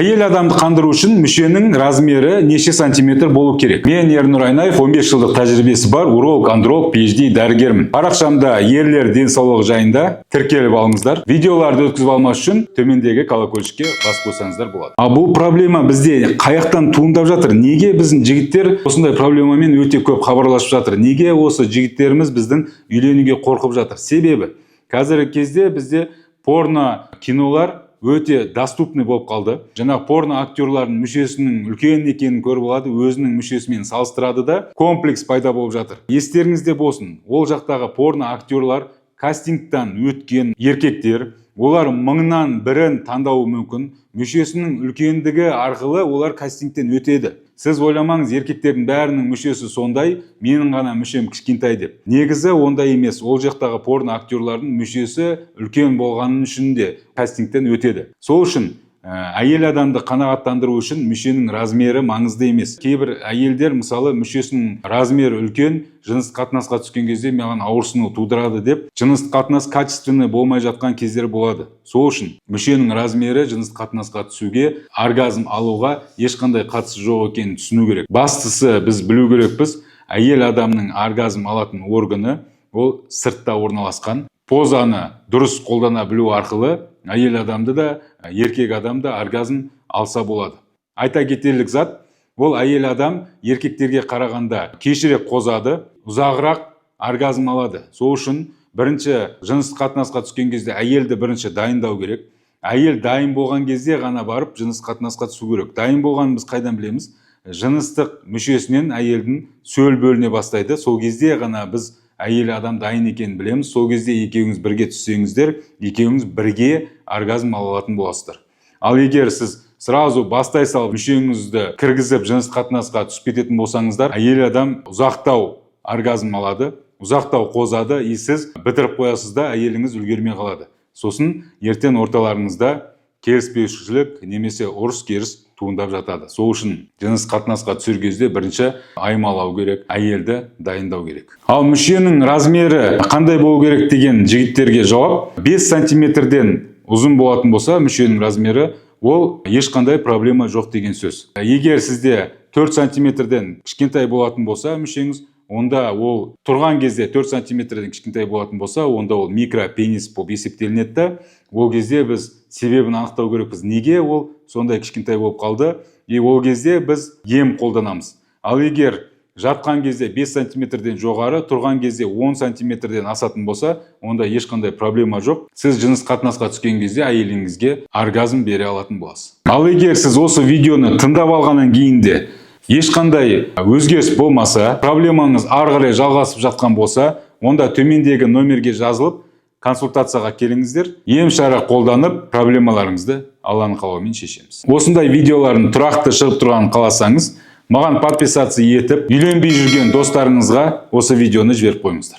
Әйел адамды қандыру үшін мүшенің размері неше сантиметр болу керек? Мен Ернұр Айнаев, 15 жылдық тәжірибесі бар уролог, андролог, PhD дәрігермін. Парақшамда ерлер денсаулығы жайында тіркеліп алыңыздар. Видеоларды өткізіп алмас үшін төмендегі колокольчикке басып қойсаңыздар болады. Бұл проблема бізде қаяқтан туындап жатыр? Неге біздің жігіттер осындай проблемамен өте көп хабарласып жатыр? Неге осы жігіттеріміз біздің үйленуге қорқып жатыр? Себебі қазіргі кезде бізде порно кинолар өте доступный болып қалды. Жаңағы порно актерлардың мүшесінің үлкен екенін көріп алады, өзінің мүшесімен салыстырады да комплекс пайда болып жатыр. Естеріңізде болсын, ол жақтағы порно актерлар кастингтан өткен еркектер, олар мыңнан бірін таңдауы мүмкін. Мүшесінің үлкендігі арқылы олар кастингтен өтеді. Сіз ойламаңыз, еркектердің бәрінің мүшесі сондай, менің ғана мүшем кішкентай деп. Негізі ондай емес. Ол жақтағы порно актерлардың мүшесі үлкен болғанын үшін де кастингтен өтеді. Сол үшін әйел адамды қанағаттандыру үшін мүшенің размері маңызды емес. Кейбір әйелдер мысалы мүшесінің размері үлкен, жыныстық қатынасқа түскен кезде маған ауырсыну тудырады деп, жыныстық қатынас качественный болмай жатқан кездер болады. Сол үшін мүшенің размері жыныстық қатынасқа түсуге, оргазм алуға ешқандай қатысы жоқ екенін түсіну керек. Бастысы біз білу керекпіз, әйел адамның оргазм алатын органы ол сыртта орналасқан. Позаны дұрыс қолдана білу арқылы әйел адамды да, еркек адамды оргазм алса болады. Айта кетерлік зат, ол әйел адам еркектерге қарағанда кешірек қозады, ұзағырақ оргазм алады. Сол үшін бірінші жыныстық қатынасқа түскен кезде әйелді бірінші дайындау керек. Әйел дайын болған кезде ғана барып жыныстық қатынасқа түсу керек. Дайын болғанын біз қайдан білеміз? Жыныстық мүшесінен әйелдің сөл бөліне бастайды. Сол кезде ғана біз әйел адам дайын екенін білеміз. Сол кезде екеуіңіз бірге түссеңіздер, екеуіңіз бірге оргазм алатын боласыздар. Ал егер сіз сразу бастай салып мүшеңізді кіргізіп жыныстық қатынасқа түсіп кететін болсаңыздар, әйел адам ұзақтау оргазм алады, ұзақтау қозады, сіз бітіріп қоясыз да әйеліңіз үлгермей қалады. Сосын ертең орталарыңызда келіспеушілік немесе ұрыс-керіс туындап жатады. Сол үшін жыныстық қатынасқа түсер кезде бірінші аймалау керек, әйелді дайындау керек. Ал мүшенің размері қандай болу керек деген жігіттерге жауап: 5 сантиметрден ұзын болатын болса, мүшенің размері ол ешқандай проблема жоқ деген сөз. Егер сізде 4 сантиметрден кішкентай болатын болса мүшеңіз, онда ол тұрған кезде 4 сантиметрден кішкентай болатын болса, онда ол микропенис болып есептелінеді. Ол кезде біз себебін анықтау керекпіз. Неге ол сондай кішкентай болып қалды? Ол кезде біз ем қолданамыз. Ал егер жатқан кезде 5 сантиметрден жоғары, тұрған кезде 10 сантиметрден асатын болса, онда ешқандай проблема жоқ. Сіз жыныс қатынасқа түскен кезде әйеліңізге оргазм бере алатын боласыз. Ал егер сіз осы видеоны тыңдап алғаннан кейін де ешқандай өзгеріс болмаса, проблемаңыз ары қарай жалғасып жатқан болса, онда төмендегі номерге жазылып консультацияға келіңіздер. Ем шара қолданып проблемаларыңызды Алланың қалауымен шешеміз. Осындай видеолардың тұрақты шығып тұрғанын қаласаңыз, маған подписация етіп, үйленбей жүрген достарыңызға осы видеоны жіберіп қойыңыздар.